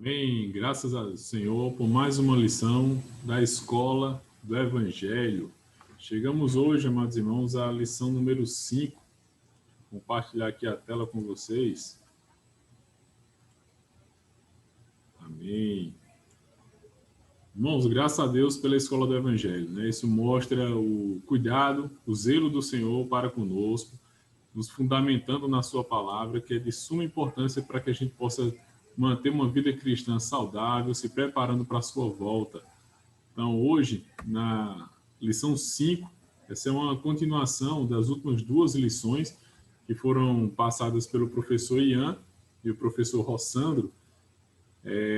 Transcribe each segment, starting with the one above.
Amém. Graças ao Senhor por mais uma lição da Escola do Evangelho. Chegamos hoje, amados irmãos, à lição número 5. Vou compartilhar aqui a tela com vocês. Amém. Irmãos, graças a Deus pela Escola do Evangelho, né? Isso mostra o cuidado, o zelo do Senhor para conosco, nos fundamentando na sua palavra, que é de suma importância para que a gente possa manter uma vida cristã saudável, se preparando para a sua volta. Então, hoje, na lição 5, essa é uma continuação das últimas duas lições que foram passadas pelo professor Ian e o professor Rossandro,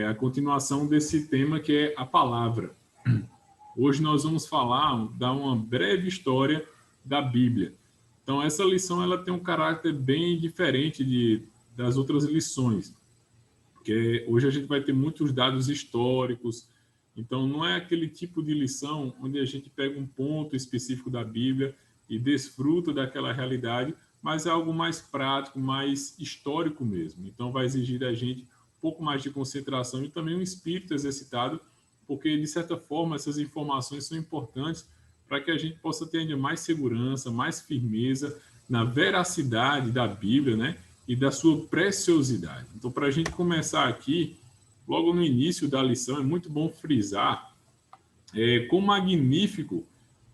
a continuação desse tema que é a palavra. Hoje nós vamos dar uma breve história da Bíblia. Então, essa lição ela tem um caráter bem diferente das outras lições, porque hoje a gente vai ter muitos dados históricos. Então, não é aquele tipo de lição onde a gente pega um ponto específico da Bíblia e desfruta daquela realidade, mas é algo mais prático, mais histórico mesmo. Então, vai exigir da gente um pouco mais de concentração e também um espírito exercitado, porque, de certa forma, essas informações são importantes para que a gente possa ter ainda mais segurança, mais firmeza na veracidade da Bíblia, né? E da sua preciosidade. Então, para a gente começar aqui, logo no início da lição, é muito bom frisar quão magnífico,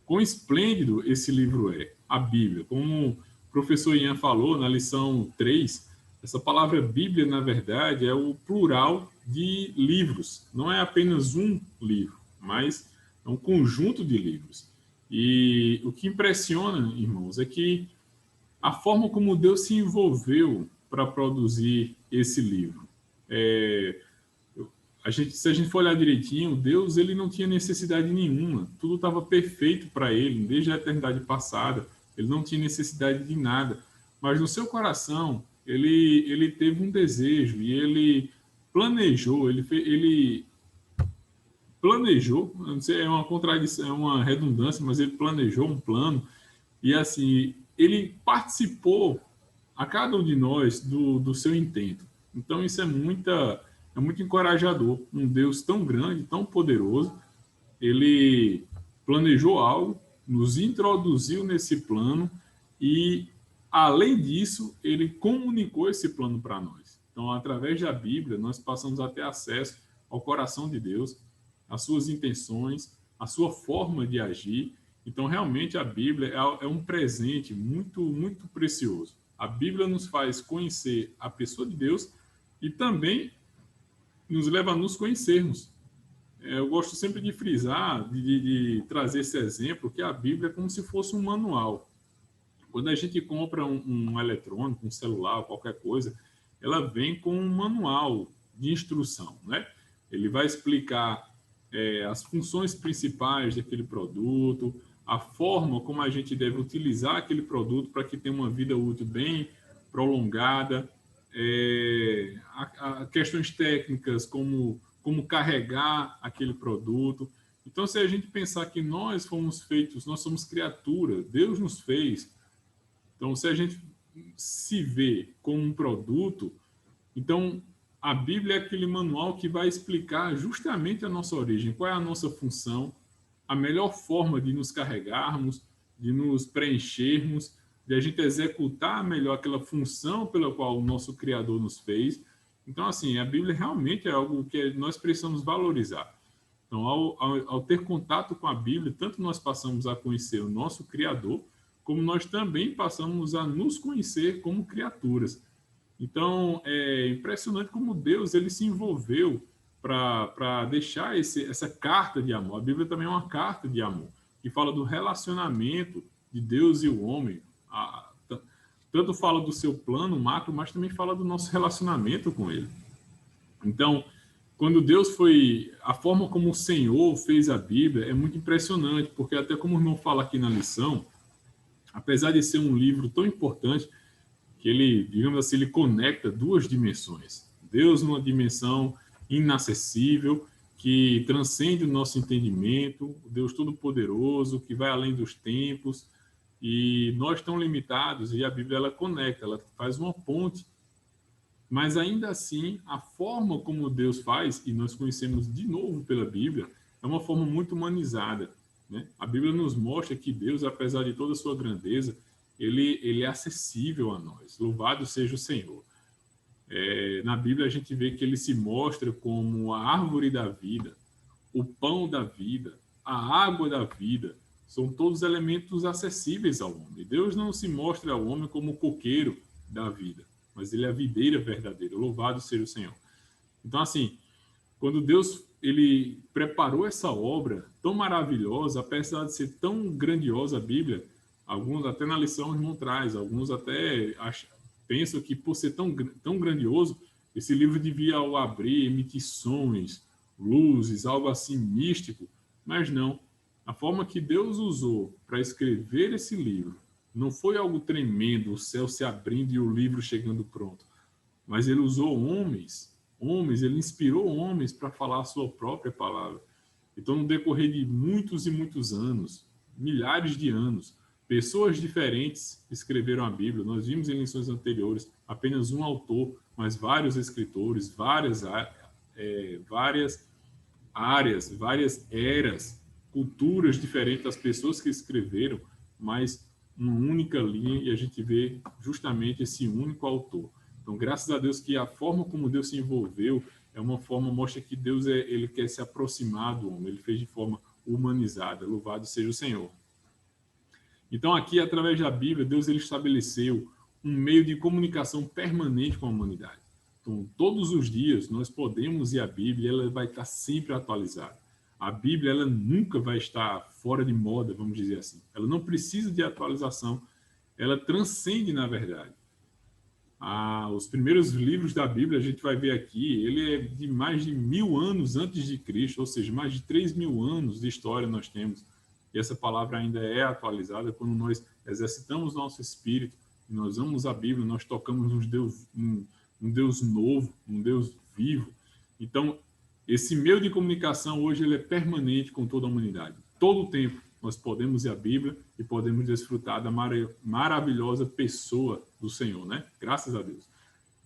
quão esplêndido esse livro é, a Bíblia. Como o professor Ian falou na lição 3, essa palavra Bíblia, na verdade, é o plural de livros. Não é apenas um livro, mas é um conjunto de livros. E o que impressiona, irmãos, é que a forma como Deus se envolveu para produzir esse livro. Se a gente for olhar direitinho, Deus ele não tinha necessidade nenhuma. Tudo estava perfeito para ele, desde a eternidade passada. Ele não tinha necessidade de nada. Mas no seu coração, ele teve um desejo e ele planejou, ele planejou, não sei, é uma contradição, é uma redundância, mas ele planejou um plano e assim, ele participou a cada um de nós do seu intento. Então isso é muito encorajador. Um Deus tão grande, tão poderoso, ele planejou algo, nos introduziu nesse plano e, além disso, ele comunicou esse plano para nós. Então, através da Bíblia, nós passamos a ter acesso ao coração de Deus, às suas intenções, à sua forma de agir. Então, realmente, a Bíblia é um presente muito, muito precioso. A Bíblia nos faz conhecer a pessoa de Deus e também nos leva a nos conhecermos. Eu gosto sempre de frisar, de trazer esse exemplo, que a Bíblia é como se fosse um manual. Quando a gente compra um eletrônico, um celular, qualquer coisa, ela vem com um manual de instrução, né? Ele vai explicar as funções principais daquele produto, a forma como a gente deve utilizar aquele produto para que tenha uma vida útil bem prolongada, questões técnicas como carregar aquele produto. Então, se a gente pensar que nós fomos feitos, nós somos criatura, Deus nos fez. Então, se a gente se vê como um produto, então a Bíblia é aquele manual que vai explicar justamente a nossa origem, qual é a nossa função, a melhor forma de nos carregarmos, de nos preenchermos, de a gente executar melhor aquela função pela qual o nosso Criador nos fez. Então, assim, a Bíblia realmente é algo que nós precisamos valorizar. Então, ao ter contato com a Bíblia, tanto nós passamos a conhecer o nosso Criador, como nós também passamos a nos conhecer como criaturas. Então, é impressionante como Deus ele se envolveu para deixar essa carta de amor. A Bíblia também é uma carta de amor, que fala do relacionamento de Deus e o homem. Tanto fala do seu plano macro, mas também fala do nosso relacionamento com ele. Então, quando Deus a forma como o Senhor fez a Bíblia é muito impressionante, porque até como o irmão fala aqui na lição, apesar de ser um livro tão importante, que ele, digamos assim, ele conecta duas dimensões. Deus numa dimensão inacessível, que transcende o nosso entendimento, o Deus Todo-Poderoso, que vai além dos tempos, e nós tão limitados, e a Bíblia ela conecta, ela faz uma ponte Mas ainda assim, a forma como Deus faz, e nós conhecemos de novo pela Bíblia, é uma forma muito humanizada, né? A Bíblia nos mostra que Deus, apesar de toda a sua grandeza, ele é acessível a nós. Louvado seja o Senhor. Na Bíblia a gente vê que ele se mostra como a árvore da vida, o pão da vida, a água da vida. São todos elementos acessíveis ao homem. Deus não se mostra ao homem como o coqueiro da vida, mas ele é a videira verdadeira. Louvado seja o Senhor. Então, assim, quando Deus ele preparou essa obra tão maravilhosa, apesar de ser tão grandiosa a Bíblia, alguns até na lição irmão traz, alguns até pensam que por ser tão grandioso, esse livro devia ao abrir emitir sons, luzes, algo assim místico, mas não. A forma que Deus usou para escrever esse livro não foi algo tremendo, o céu se abrindo e o livro chegando pronto, mas ele usou homens, ele inspirou homens para falar a sua própria palavra. Então, no decorrer de muitos e muitos anos, milhares de anos, pessoas diferentes escreveram a Bíblia. Nós vimos em lições anteriores apenas um autor, mas vários escritores, várias áreas, várias eras, culturas diferentes das pessoas que escreveram, mas uma única linha, e a gente vê justamente esse único autor. Então, graças a Deus que a forma como Deus se envolveu é uma forma, mostra que Deus ele quer se aproximar do homem, ele fez de forma humanizada. Louvado seja o Senhor. Então, aqui, através da Bíblia, Deus ele estabeleceu um meio de comunicação permanente com a humanidade. Então, todos os dias, nós podemos ir à Bíblia, ela vai estar sempre atualizada. A Bíblia, ela nunca vai estar fora de moda, vamos dizer assim. Ela não precisa de atualização, ela transcende, na verdade. Os primeiros livros da Bíblia, a gente vai ver aqui, ele é de mais de 1000 anos antes de Cristo, ou seja, mais de 3000 anos de história nós temos. E essa palavra ainda é atualizada quando nós exercitamos nosso espírito, nós amamos a Bíblia, nós tocamos um Deus novo, um Deus vivo. Então, esse meio de comunicação hoje ele é permanente com toda a humanidade. Todo o tempo nós podemos ir à Bíblia e podemos desfrutar da maravilhosa pessoa do Senhor, né? Graças a Deus.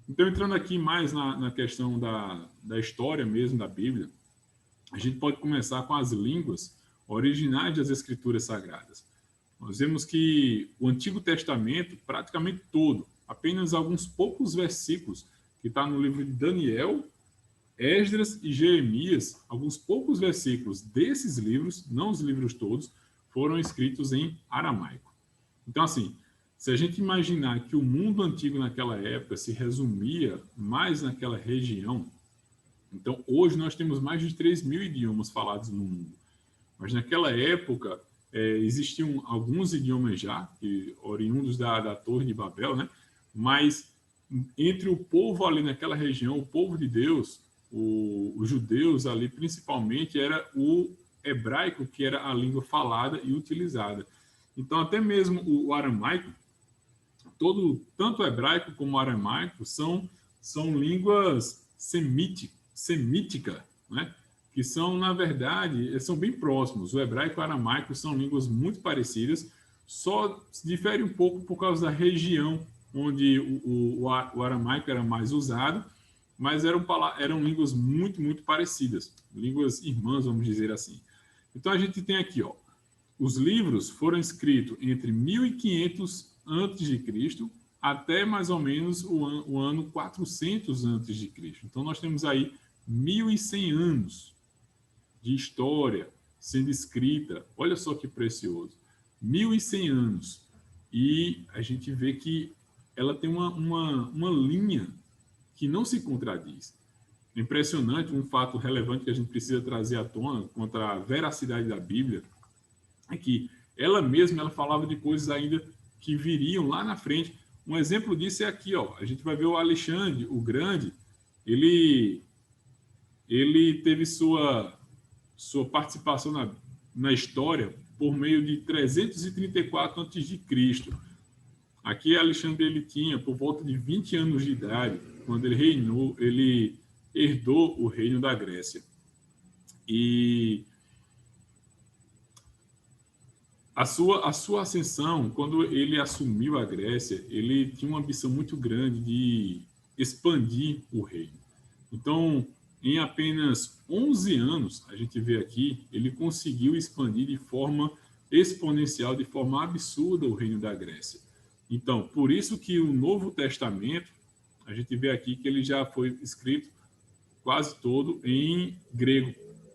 Então, entrando aqui mais na questão da história mesmo da Bíblia, a gente pode começar com as línguas originais das Escrituras Sagradas. Nós vemos que o Antigo Testamento, praticamente todo, apenas alguns poucos versículos, que está no livro de Daniel, Esdras e Jeremias, alguns poucos versículos desses livros, não os livros todos, foram escritos em aramaico. Então, assim, se a gente imaginar que o mundo antigo naquela época se resumia mais naquela região, então hoje nós temos mais de 3.000 idiomas falados no mundo. Mas naquela época existiam alguns idiomas já, oriundos da Torre de Babel, né? Mas entre o povo ali naquela região, o povo de Deus, os judeus ali principalmente, era o hebraico, que era a língua falada e utilizada. Então, até mesmo o aramaico, tanto o hebraico como o aramaico são línguas semíticas, né? Que são, na verdade, são bem próximos. O hebraico e o aramaico são línguas muito parecidas, só difere um pouco por causa da região onde o aramaico era mais usado, mas eram línguas muito, muito parecidas, línguas irmãs, vamos dizer assim. Então, a gente tem aqui, ó, os livros foram escritos entre 1500 a.C. até mais ou menos o ano 400 a.C. Então, nós temos aí 1.100 anos de história sendo escrita. Olha só que precioso. 1.100 anos. E a gente vê que ela tem uma linha que não se contradiz. É impressionante, um fato relevante que a gente precisa trazer à tona contra a veracidade da Bíblia é que ela mesma falava de coisas ainda que viriam lá na frente. Um exemplo disso é aqui, ó. A gente vai ver o Alexandre o Grande, ele teve sua participação na história por meio de 334 a.C. Aqui Alexandre ele tinha por volta de 20 anos de idade, quando ele herdou o reino da Grécia. E a sua ascensão, quando ele assumiu a Grécia, ele tinha uma ambição muito grande expandir o reino. Então, em apenas 11 anos, a gente vê aqui, ele conseguiu expandir de forma exponencial, de forma absurda o reino da Grécia. Então, por isso que o Novo Testamento, a gente vê aqui que ele já foi escrito quase todo em grego,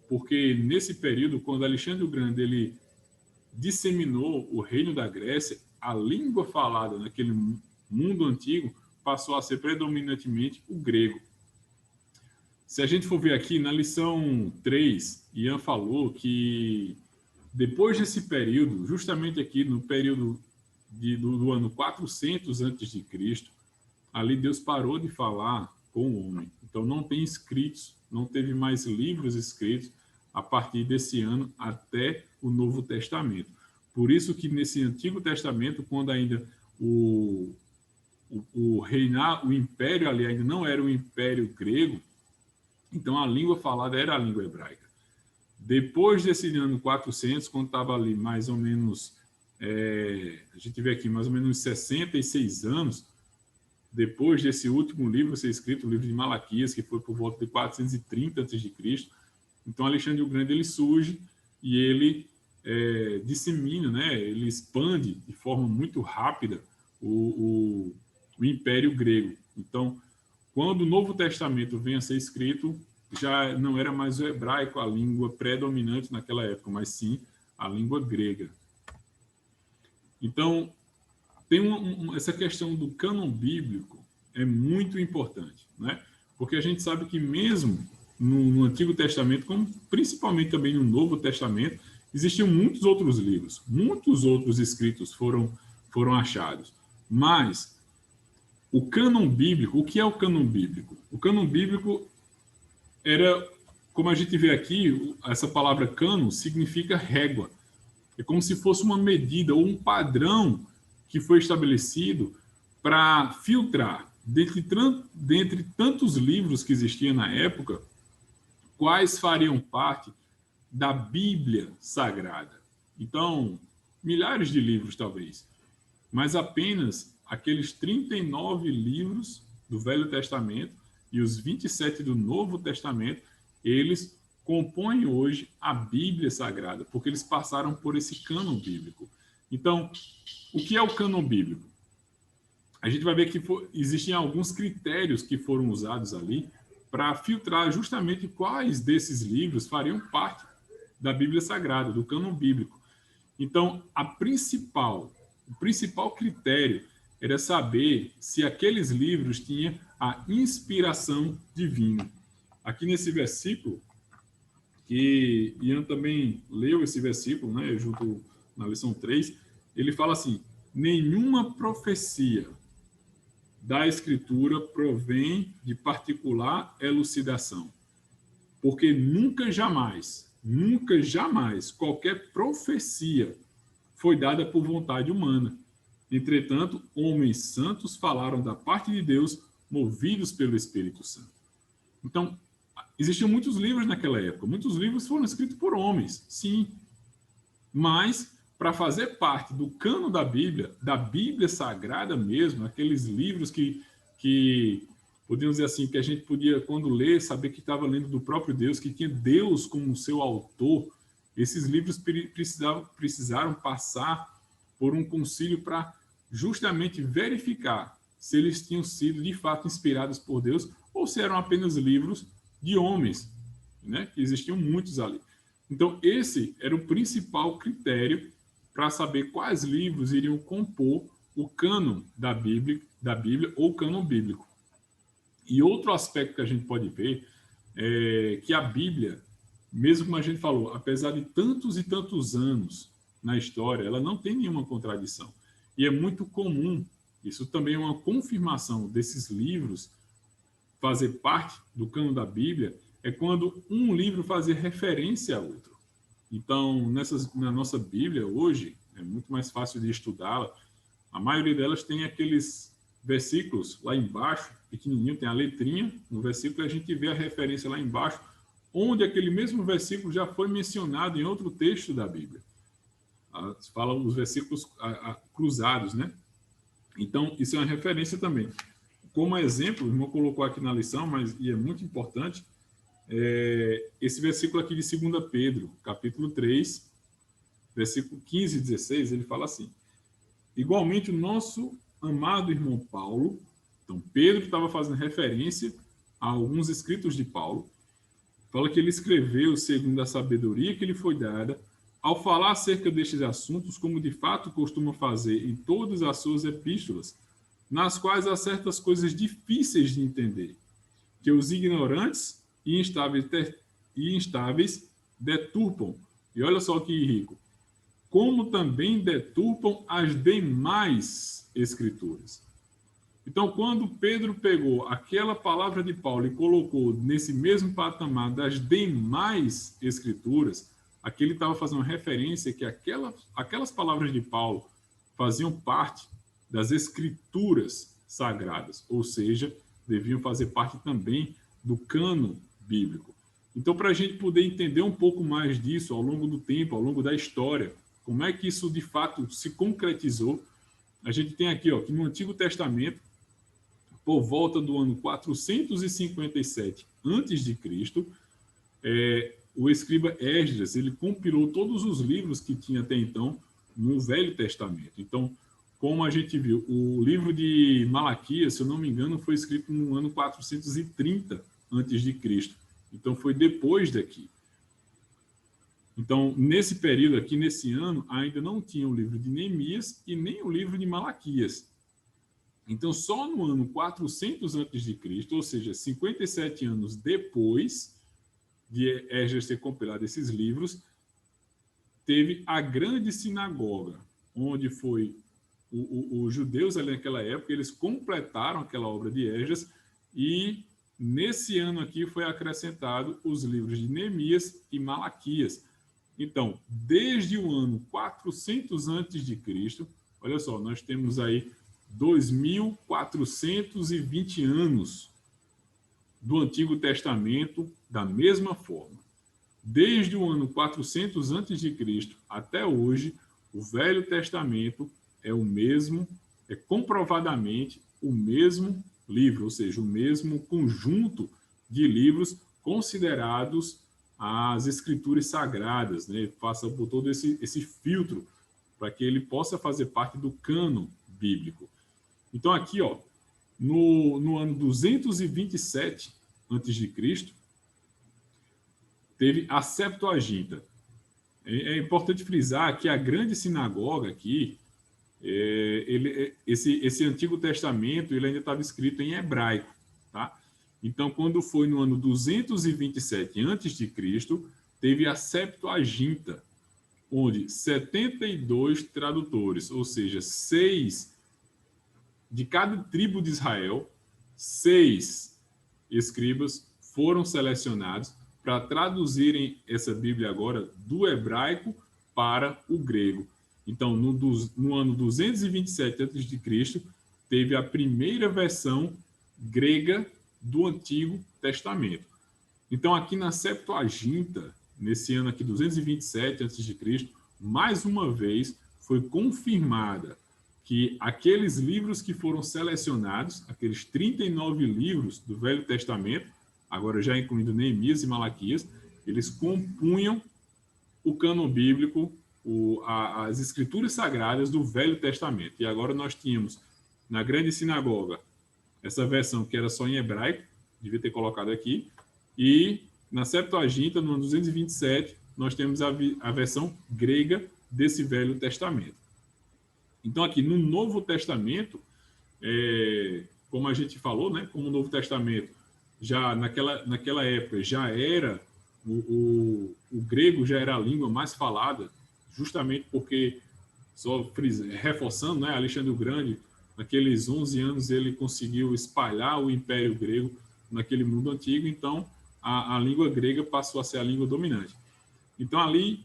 porque nesse período, quando Alexandre o Grande ele disseminou o reino da Grécia, a língua falada naquele mundo antigo passou a ser predominantemente o grego. Se a gente for ver aqui, na lição 3, Ian falou que depois desse período, justamente aqui no período do ano 400 a.C., ali Deus parou de falar com o homem. Então não tem escritos, não teve mais livros escritos a partir desse ano até o Novo Testamento. Por isso que nesse Antigo Testamento, quando ainda o império ali ainda não era o Império Grego, então a língua falada era a língua hebraica. Depois desse ano 400, quando estava ali mais ou menos, a gente vê aqui mais ou menos 66 anos, depois desse último livro ser escrito, o livro de Malaquias, que foi por volta de 430 a.C., então Alexandre o Grande ele surge e ele dissemina, né? Ele expande de forma muito rápida o Império Grego. Então, quando o Novo Testamento vem a ser escrito, já não era mais o hebraico a língua predominante naquela época, mas sim a língua grega. Então, tem essa questão do cânon bíblico é muito importante, né? Porque a gente sabe que mesmo no Antigo Testamento, como principalmente também no Novo Testamento, existiam muitos outros livros, muitos outros escritos foram achados. Mas o cânon bíblico, o que é o cânon bíblico? O cânon bíblico era, como a gente vê aqui, essa palavra cânon significa régua. É como se fosse uma medida ou um padrão que foi estabelecido para filtrar, dentre tantos livros que existiam na época, quais fariam parte da Bíblia Sagrada. Então, milhares de livros, talvez, mas apenas aqueles 39 livros do Velho Testamento e os 27 do Novo Testamento, eles compõem hoje a Bíblia Sagrada, porque eles passaram por esse cânon bíblico. Então, o que é o cânon bíblico? A gente vai ver que existem alguns critérios que foram usados ali para filtrar justamente quais desses livros fariam parte da Bíblia Sagrada, do cânon bíblico. Então, o principal critério era saber se aqueles livros tinham a inspiração divina. Aqui nesse versículo, que Ian também leu esse versículo, né, junto na lição 3, ele fala assim: nenhuma profecia da Escritura provém de particular elucidação, porque nunca jamais, qualquer profecia foi dada por vontade humana. Entretanto, homens santos falaram da parte de Deus, movidos pelo Espírito Santo. Então, existiam muitos livros naquela época, muitos livros foram escritos por homens, sim, mas para fazer parte do cano da Bíblia Sagrada mesmo, aqueles livros que podíamos dizer assim, que a gente podia, quando ler, saber que estava lendo do próprio Deus, que tinha Deus como seu autor, esses livros precisaram passar por um concílio para justamente verificar se eles tinham sido de fato inspirados por Deus ou se eram apenas livros de homens, né? Que existiam muitos ali. Então, esse era o principal critério para saber quais livros iriam compor o cânon da Bíblia ou cânon bíblico. E outro aspecto que a gente pode ver é que a Bíblia, mesmo como a gente falou, apesar de tantos e tantos anos na história, ela não tem nenhuma contradição. E é muito comum, isso também é uma confirmação desses livros fazer parte do cânon da Bíblia, é quando um livro fazia referência a outro. Então, na nossa Bíblia hoje, é muito mais fácil de estudá-la. A maioria delas tem aqueles versículos lá embaixo, pequenininho, tem a letrinha no versículo, e a gente vê a referência lá embaixo, onde aquele mesmo versículo já foi mencionado em outro texto da Bíblia. Fala os versículos cruzados, né? Então, isso é uma referência também. como exemplo, o irmão colocou aqui na lição, e é muito importante, esse versículo aqui de 2 Pedro, capítulo 3, versículo 15 e 16, ele fala assim: igualmente o nosso amado irmão Paulo, então Pedro estava fazendo referência a alguns escritos de Paulo, fala que ele escreveu segundo a sabedoria que lhe foi dada, ao falar acerca destes assuntos, como de fato costuma fazer em todas as suas epístolas, nas quais há certas coisas difíceis de entender, que os ignorantes e instáveis deturpam. E olha só que rico. Como também deturpam as demais escrituras. Então, quando Pedro pegou aquela palavra de Paulo e colocou nesse mesmo patamar das demais escrituras, aqui ele estava fazendo referência que aquelas palavras de Paulo faziam parte das escrituras sagradas, ou seja, deviam fazer parte também do cânon bíblico. Então, para a gente poder entender um pouco mais disso ao longo do tempo, ao longo da história, como é que isso de fato se concretizou, a gente tem aqui, que no Antigo Testamento, por volta do ano 457 a.C., o escriba Esdras, ele compilou todos os livros que tinha até então no Velho Testamento. Então, como a gente viu, o livro de Malaquias, se eu não me engano, foi escrito no ano 430 a.C. Então, foi depois daqui. Então, nesse período aqui, nesse ano, ainda não tinha o livro de Neemias e nem o livro de Malaquias. Então, só no ano 400 a.C., ou seja, 57 anos depois de Esdras ter compilado esses livros, teve a grande sinagoga, onde foi os judeus ali naquela época, eles completaram aquela obra de Esdras, e nesse ano aqui foi acrescentado os livros de Neemias e Malaquias. Então, desde o ano 400 a.C., olha só, nós temos aí 2.420 anos do Antigo Testamento da mesma forma. Desde o ano 400 a.C. até hoje, o Velho Testamento é o mesmo, é comprovadamente o mesmo livro, ou seja, o mesmo conjunto de livros considerados as escrituras sagradas, né? Passa por todo esse filtro para que ele possa fazer parte do cânon bíblico. Então aqui, no ano 227 a.C., teve a Septuaginta. É importante frisar que a grande sinagoga aqui, esse Antigo Testamento, ele ainda estava escrito em hebraico, tá? Então, quando foi no ano 227 a.C., teve a Septuaginta, onde 72 tradutores, ou seja, 6 de cada tribo de Israel, 6 escribas foram selecionados para traduzirem essa Bíblia agora do hebraico para o grego. Então, no ano 227 a.C., teve a primeira versão grega do Antigo Testamento. Então, aqui na Septuaginta, nesse ano aqui, 227 a.C., mais uma vez foi confirmada que aqueles livros que foram selecionados, aqueles 39 livros do Velho Testamento, agora já incluindo Neemias e Malaquias, eles compunham o cânon bíblico, as escrituras sagradas do Velho Testamento. E agora nós tínhamos, na grande sinagoga, essa versão que era só em hebraico, devia ter colocado aqui, e na Septuaginta, no ano 227, nós temos a versão grega desse Velho Testamento. Então, aqui no Novo Testamento, como a gente falou, né, como o Novo Testamento já naquela época já era o grego já era a língua mais falada, justamente porque, só reforçando, né, Alexandre o Grande, naqueles 11 anos ele conseguiu espalhar o Império Grego naquele mundo antigo, então a língua grega passou a ser a língua dominante. Então ali,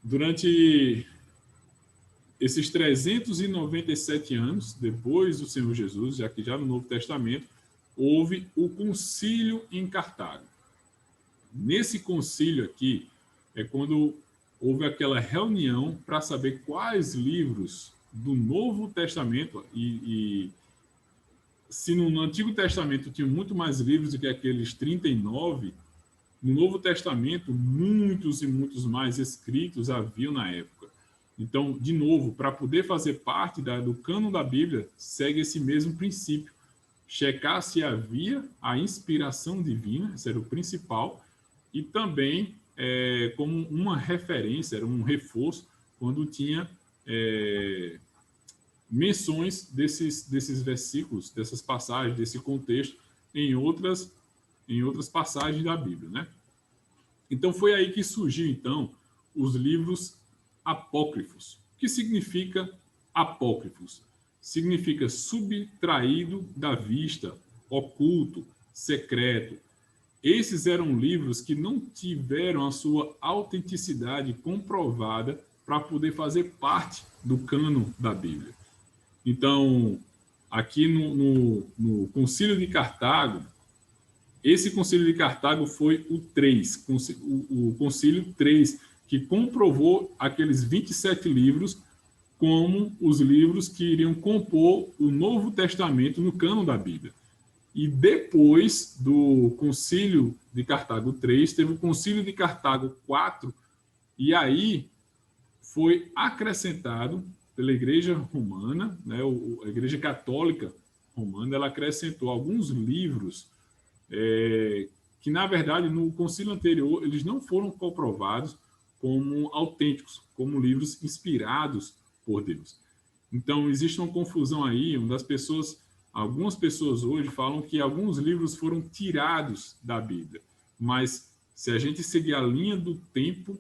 durante esses 397 anos depois do Senhor Jesus, já que já no Novo Testamento, houve o concílio em Cartago. Nesse concílio aqui é quando houve aquela reunião para saber quais livros do Novo Testamento, e se no Antigo Testamento tinha muito mais livros do que aqueles 39, no Novo Testamento, muitos e muitos mais escritos haviam na época. Então, de novo, para poder fazer parte do cânon da Bíblia, segue esse mesmo princípio. Checar se havia a inspiração divina, esse era o principal, e também como uma referência, era um reforço, quando tinha menções desses versículos, dessas passagens, desse contexto, em outras passagens da Bíblia, né? Então, foi aí que surgiu, então, os livros apócrifos. O que significa apócrifos? Significa subtraído da vista, oculto, secreto. Esses eram livros que não tiveram a sua autenticidade comprovada para poder fazer parte do cânon da Bíblia. Então, aqui no Concílio de Cartago, esse Concílio de Cartago foi o 3, o Concílio 3, que comprovou aqueles 27 livros como os livros que iriam compor o Novo Testamento no cânon da Bíblia. E depois do Concílio de Cartago 3, teve o Concílio de Cartago 4, e aí foi acrescentado pela Igreja Romana, né, a Igreja Católica Romana, ela acrescentou alguns livros que, na verdade, no concílio anterior, eles não foram comprovados como autênticos, como livros inspirados por Deus. Então, existe uma confusão aí, algumas pessoas hoje falam que alguns livros foram tirados da Bíblia, mas se a gente seguir a linha do tempo,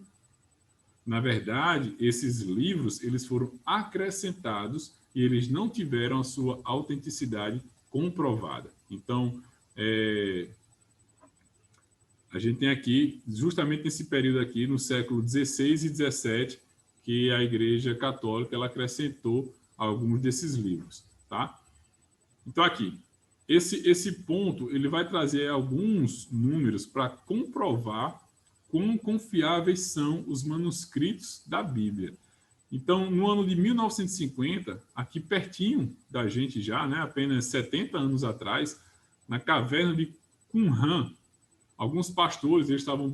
na verdade, esses livros eles foram acrescentados e eles não tiveram a sua autenticidade comprovada. Então, a gente tem aqui, justamente nesse período aqui, no século XVI e XVII, que a Igreja Católica ela acrescentou alguns desses livros, tá? Então, aqui, esse ponto ele vai trazer alguns números para comprovar quão confiáveis são os manuscritos da Bíblia. Então, no ano de 1950, aqui pertinho da gente já, né, apenas 70 anos atrás, na caverna de Qumran, alguns pastores eles estavam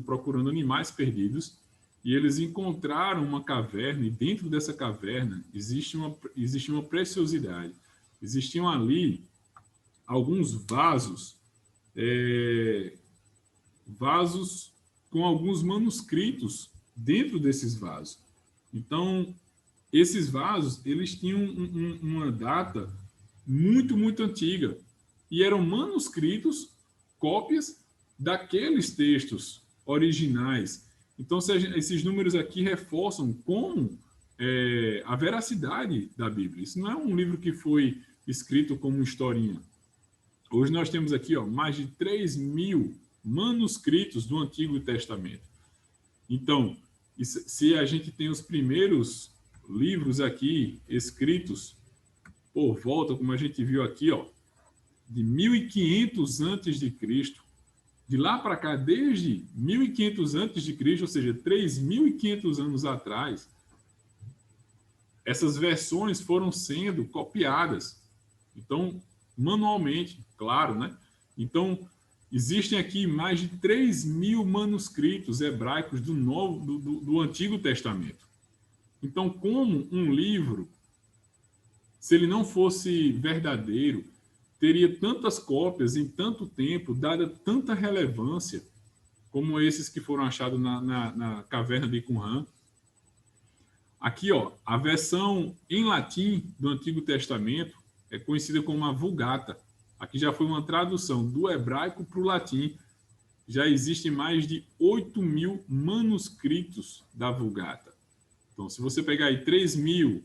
procurando animais perdidos, e eles encontraram uma caverna, e dentro dessa caverna existe uma preciosidade. Existiam ali alguns vasos com alguns manuscritos dentro desses vasos. Então, esses vasos, eles tinham uma data muito, muito antiga, e eram manuscritos, cópias daqueles textos originais. Então, esses números aqui reforçam como a veracidade da Bíblia. Isso não é um livro que foi escrito como historinha. Hoje nós temos aqui mais de 3.000 manuscritos do Antigo Testamento. Então, se a gente tem os primeiros livros aqui escritos por volta, como a gente viu aqui, de 1500 a.C., de lá para cá, desde 1500 a.C., ou seja, 3.500 anos atrás, essas versões foram sendo copiadas. Então, manualmente, claro, né? Então, existem aqui mais de 3.000 manuscritos hebraicos do Antigo Testamento. Então, como um livro, se ele não fosse verdadeiro, teria tantas cópias em tanto tempo, dada tanta relevância, como esses que foram achados na caverna de Qumran. Aqui, a versão em latim do Antigo Testamento é conhecida como a Vulgata. Aqui já foi uma tradução do hebraico para o latim. Já existem mais de 8.000 manuscritos da Vulgata. Então, se você pegar aí 3.000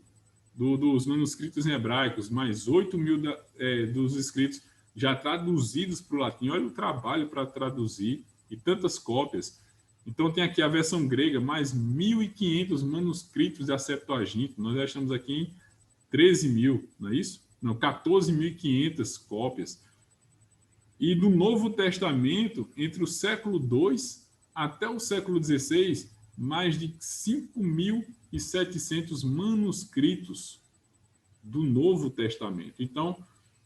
dos manuscritos em hebraicos, mais 8.000 dos escritos já traduzidos para o latim, olha o trabalho para traduzir e tantas cópias. Então, tem aqui a versão grega, mais 1.500 manuscritos da Septuaginta. Nós já estamos aqui em 13.000, não é isso? Não, 14.500 cópias. E do Novo Testamento, entre o século II até o século XVI, mais de 5.700 manuscritos do Novo Testamento. Então,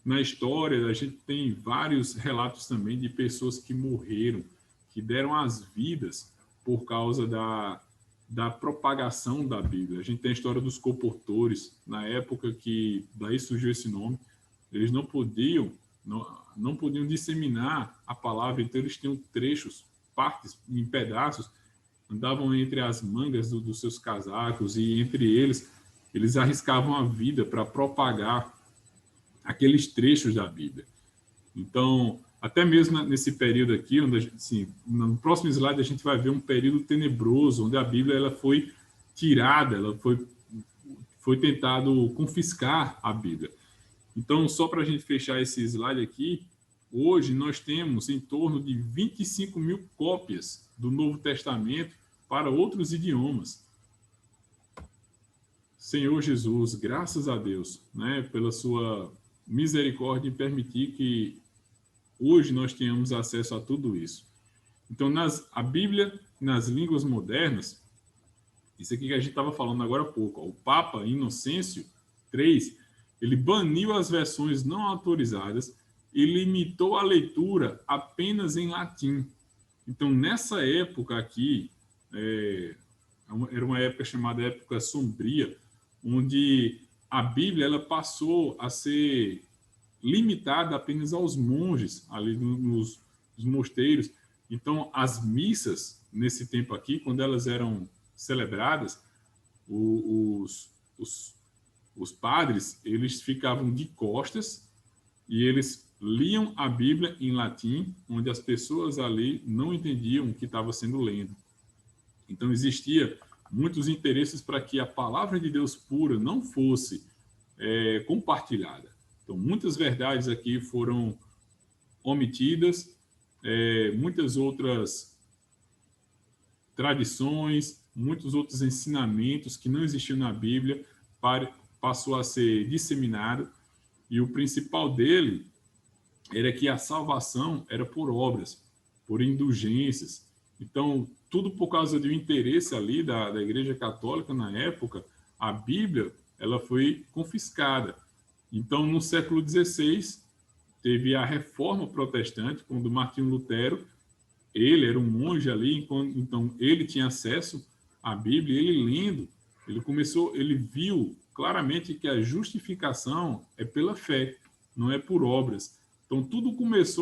na história, a gente tem vários relatos também de pessoas que morreram, que deram as vidas por causa da propagação da Bíblia. A gente tem a história dos colportores, na época que daí surgiu esse nome, eles não podiam disseminar a palavra, então eles tinham trechos, partes, em pedaços, andavam entre as mangas dos seus casacos e entre eles arriscavam a vida para propagar aqueles trechos da Bíblia. Então, até mesmo nesse período aqui, onde assim, no próximo slide a gente vai ver um período tenebroso, onde a Bíblia ela foi tirada, foi tentado confiscar a Bíblia. Então, só para a gente fechar esse slide aqui, hoje nós temos em torno de 25 mil cópias do Novo Testamento para outros idiomas. Senhor Jesus, graças a Deus, né, pela sua misericórdia em permitir que hoje nós tenhamos acesso a tudo isso. Então, a Bíblia, nas línguas modernas, isso aqui que a gente estava falando agora há pouco, o Papa Inocêncio III, ele baniu as versões não autorizadas e limitou a leitura apenas em latim. Então, nessa época aqui, era uma época chamada época sombria, onde a Bíblia ela passou a ser limitada apenas aos monges ali nos mosteiros. Então, as missas, nesse tempo aqui, quando elas eram celebradas, os padres, eles ficavam de costas e eles liam a Bíblia em latim, onde as pessoas ali não entendiam o que estava sendo lendo. Então, existia muitos interesses para que a palavra de Deus pura não fosse compartilhada. Então, muitas verdades aqui foram omitidas, muitas outras tradições, muitos outros ensinamentos que não existiam na Bíblia passou a ser disseminado, e o principal dele era que a salvação era por obras, por indulgências. Então, tudo por causa de um interesse ali da Igreja Católica na época, a Bíblia ela foi confiscada. Então, no século XVI, teve a Reforma Protestante, quando Martinho Lutero, ele era um monge ali, então ele tinha acesso à Bíblia, ele lendo, ele viu claramente que a justificação é pela fé, não é por obras. Então,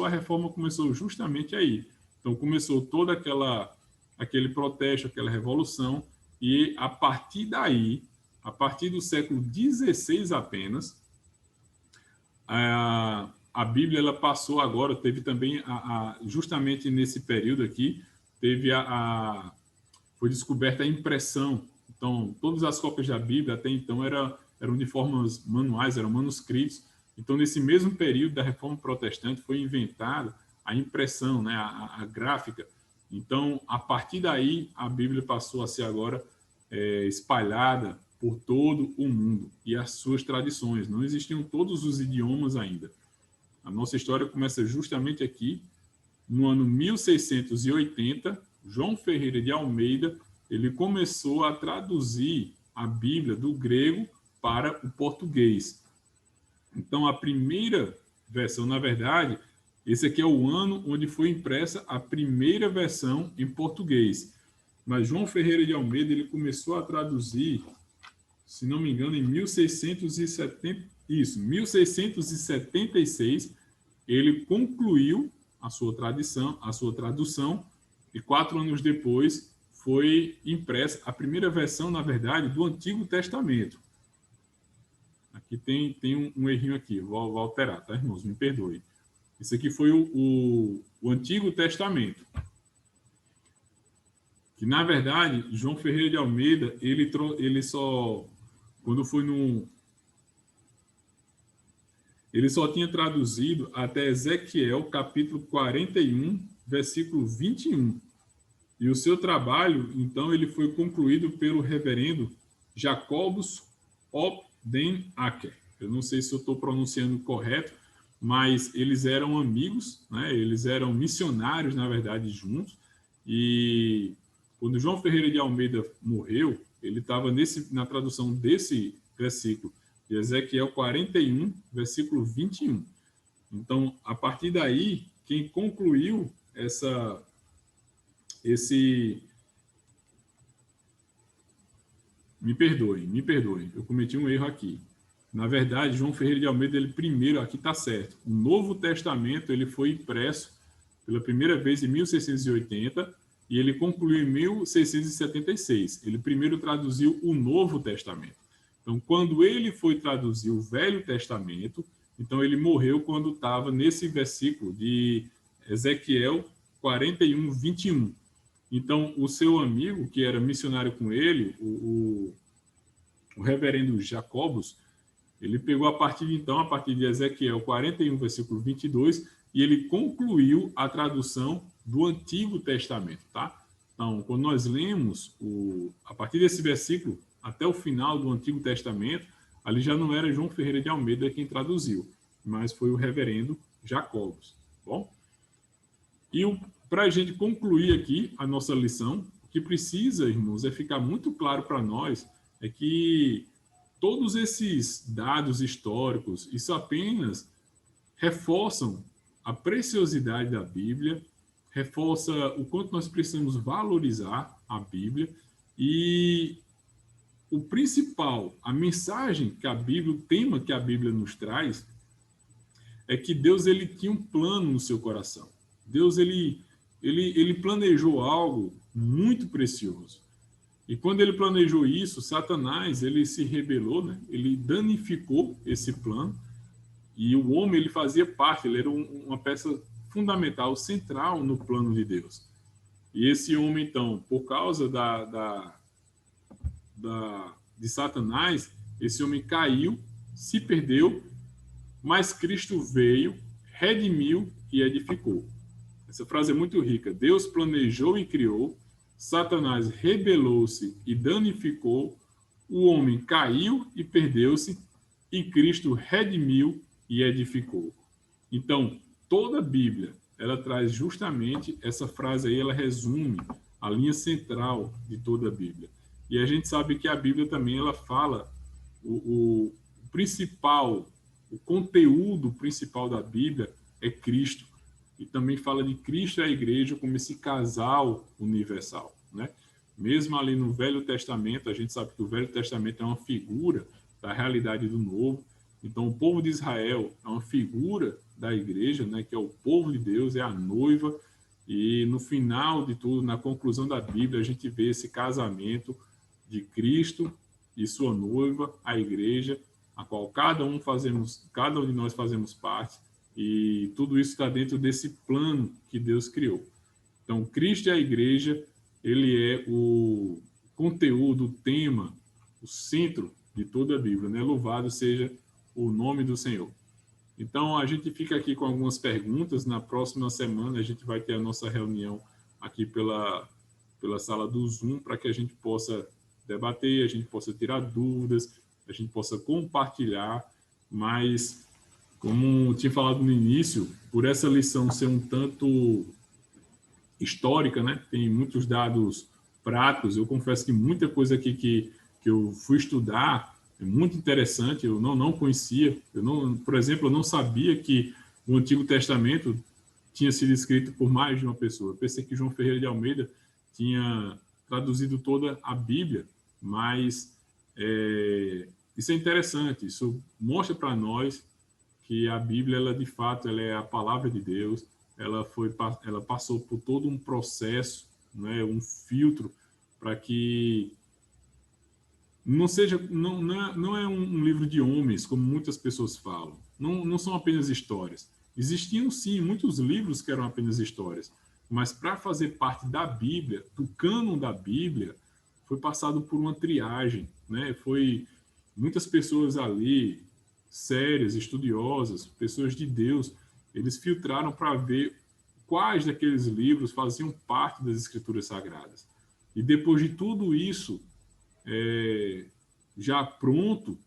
a Reforma começou justamente aí. Então, começou todo aquele protesto, aquela revolução, e a partir daí, a partir do século XVI apenas, a Bíblia ela passou agora, teve também, justamente nesse período aqui, foi descoberta a impressão. Então, todas as cópias da Bíblia até então eram de formas manuais, eram manuscritos. Então, nesse mesmo período da Reforma Protestante, foi inventada a impressão, né, a gráfica. Então, a partir daí, a Bíblia passou a ser agora espalhada por todo o mundo e as suas tradições. Não existiam todos os idiomas ainda. A nossa história começa justamente aqui, no ano 1680, João Ferreira de Almeida, ele começou a traduzir a Bíblia do grego para o português. Então, a primeira versão, na verdade, esse aqui é o ano onde foi impressa a primeira versão em português. Mas João Ferreira de Almeida, ele começou a traduzir, se não me engano, em 1676, ele concluiu a sua tradução, e 4 anos depois foi impressa a primeira versão, na verdade, do Antigo Testamento. Aqui tem um errinho aqui, vou alterar, tá, irmãos? Me perdoe. Esse aqui foi o Antigo Testamento. Que, na verdade, João Ferreira de Almeida, ele só... Quando foi ele só tinha traduzido até Ezequiel, capítulo 41, versículo 21. E o seu trabalho, então, ele foi concluído pelo reverendo Jacobus Op den Acker. Eu não sei se eu estou pronunciando correto, mas eles eram amigos, né? Eles eram missionários, na verdade, juntos. E quando João Ferreira de Almeida morreu, ele estava na tradução desse versículo de Ezequiel 41, versículo 21. Então, a partir daí, quem concluiu Me perdoem, eu cometi um erro aqui. Na verdade, João Ferreira de Almeida, ele primeiro, aqui está certo, o Novo Testamento ele foi impresso pela primeira vez em 1680 e ele concluiu em 1676. Ele primeiro traduziu o Novo Testamento. Então, quando ele foi traduzir o Velho Testamento, então ele morreu quando estava nesse versículo de Ezequiel 41, 21. Então, o seu amigo, que era missionário com ele, o reverendo Jacobus, ele pegou a partir de Ezequiel 41, versículo 22, e ele concluiu a tradução do Antigo Testamento, tá? Então, quando nós lemos a partir desse versículo até o final do Antigo Testamento, ali já não era João Ferreira de Almeida quem traduziu, mas foi o reverendo Jacobus, bom? E para a gente concluir aqui a nossa lição, o que precisa, irmãos, é ficar muito claro para nós é que todos esses dados históricos, isso apenas reforçam a preciosidade da Bíblia, reforça o quanto nós precisamos valorizar a Bíblia e o principal, a mensagem que a Bíblia, o tema que a Bíblia nos traz é que Deus ele tinha um plano no seu coração. Deus ele planejou algo muito precioso. E quando ele planejou isso, Satanás ele se rebelou, né? Ele danificou esse plano e o homem ele fazia parte, ele era uma peça fundamental, central no plano de Deus. E esse homem então, por causa de Satanás, esse homem caiu, se perdeu, mas Cristo veio, redimiu e edificou. Essa frase é muito rica. Deus planejou e criou, Satanás rebelou-se e danificou, o homem caiu e perdeu-se, e Cristo redimiu e edificou. Então, toda a Bíblia, ela traz justamente essa frase aí, ela resume a linha central de toda a Bíblia. E a gente sabe que a Bíblia também, ela fala o principal, o conteúdo principal da Bíblia é Cristo. E também fala de Cristo e a igreja como esse casal universal, né? Mesmo ali no Velho Testamento, a gente sabe que o Velho Testamento é uma figura da realidade do Novo. Então, o povo de Israel é uma figura da igreja, né? Que é o povo de Deus, é a noiva. E no final de tudo, na conclusão da Bíblia, a gente vê esse casamento de Cristo e sua noiva, a igreja, a qual cada um de nós fazemos parte. E tudo isso está dentro desse plano que Deus criou. Então, Cristo e a igreja, ele é o conteúdo, o tema, o centro de toda a Bíblia, né? Louvado seja o nome do Senhor. Então, a gente fica aqui com algumas perguntas. Na próxima semana, a gente vai ter a nossa reunião aqui pela sala do Zoom, para que a gente possa debater, a gente possa tirar dúvidas, a gente possa compartilhar, mas... Como tinha falado no início, por essa lição ser um tanto histórica, né? Tem muitos dados práticos. Eu confesso que muita coisa aqui que eu fui estudar é muito interessante. Eu não conhecia. Por exemplo, eu não sabia que o Antigo Testamento tinha sido escrito por mais de uma pessoa. Eu pensei que João Ferreira de Almeida tinha traduzido toda a Bíblia, mas isso é interessante. Isso mostra para nós que a Bíblia, ela de fato, ela é a palavra de Deus. Ela passou por todo um processo, né, um filtro para que não é um livro de homens, como muitas pessoas falam. Não são apenas histórias. Existiam sim muitos livros que eram apenas histórias, mas para fazer parte da Bíblia, do cânon da Bíblia, foi passado por uma triagem, né? Foi muitas pessoas ali sérias, estudiosas, pessoas de Deus, eles filtraram para ver quais daqueles livros faziam parte das Escrituras Sagradas. E depois de tudo isso, já pronto,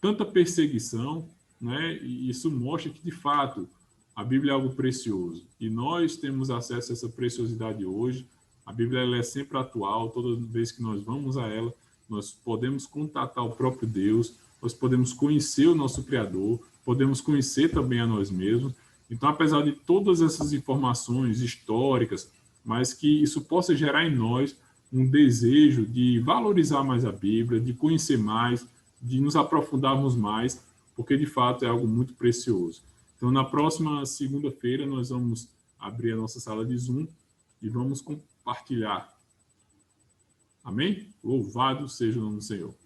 tanta perseguição, né? E isso mostra que, de fato, a Bíblia é algo precioso. E nós temos acesso a essa preciosidade hoje. A Bíblia ela é sempre atual, toda vez que nós vamos a ela, nós podemos contatar o próprio Deus, nós podemos conhecer o nosso Criador, podemos conhecer também a nós mesmos. Então, apesar de todas essas informações históricas, mas que isso possa gerar em nós um desejo de valorizar mais a Bíblia, de conhecer mais, de nos aprofundarmos mais, porque de fato é algo muito precioso. Então, na próxima segunda-feira, nós vamos abrir a nossa sala de Zoom e vamos compartilhar. Amém? Louvado seja o nome do Senhor.